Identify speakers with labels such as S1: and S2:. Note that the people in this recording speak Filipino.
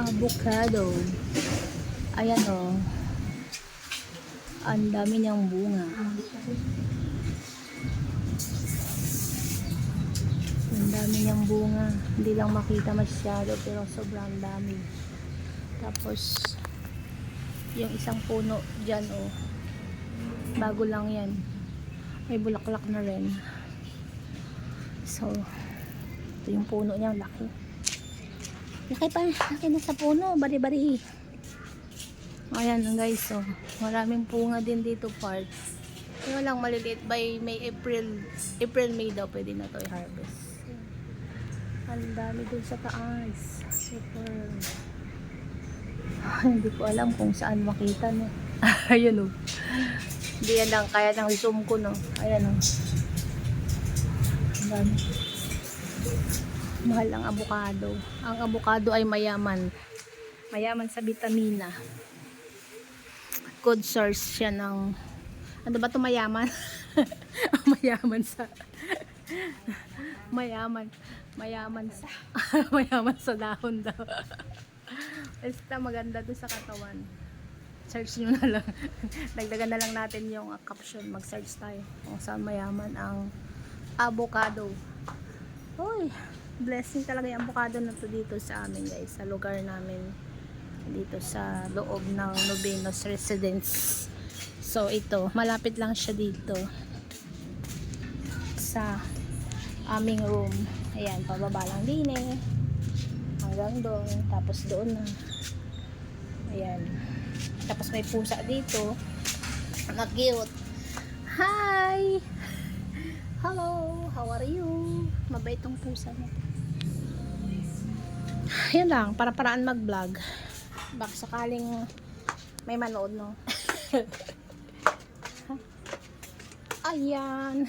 S1: Avocado. Ayan o. Ang dami niyang bunga. Ang dami niyang bunga. Hindi lang makita masyado pero sobrang dami. Tapos yung isang puno dyan o. Bago lang yan. May bulaklak na rin. So, ito yung puno niya. Laki. Laki pa. Laki na sa puno. Bari-bari. Ayan guys. So, maraming bunga din dito part. Yung lang maliliit. By May, April, May daw pwede na to i-harvest. Ang dami dun sa taas. Super. Hindi ko alam kung saan makita no. Ayan o. Hindi yan lang kaya nang zoom ko no. Ayan o. Ang dami. Mahal ang avocado. Ang avocado ay mayaman. Mayaman sa vitamina. Good source siya ng ano ba ito mayaman? Mayaman sa mayaman sa mayaman sa dahon daw. Basta maganda doon sa katawan. Search nyo na lang. Dagdagan na lang natin yung caption. Mag-search tayo kung saan mayaman ang avocado. Uy, blessing talaga yung avocado na to dito sa amin guys. Sa lugar namin. Dito sa loob ng Novenos Residence. So ito, malapit lang siya dito. Sa aming room. Ayan, pababa lang din eh. Hanggang doon. Tapos doon na. Ayan. Tapos may pusa dito. Na cute. Hi! Hello! How are you? Mabait tong pusa na. Yan lang. Para-paraan mag-vlog. Baka sakaling may manood, no? Ayan.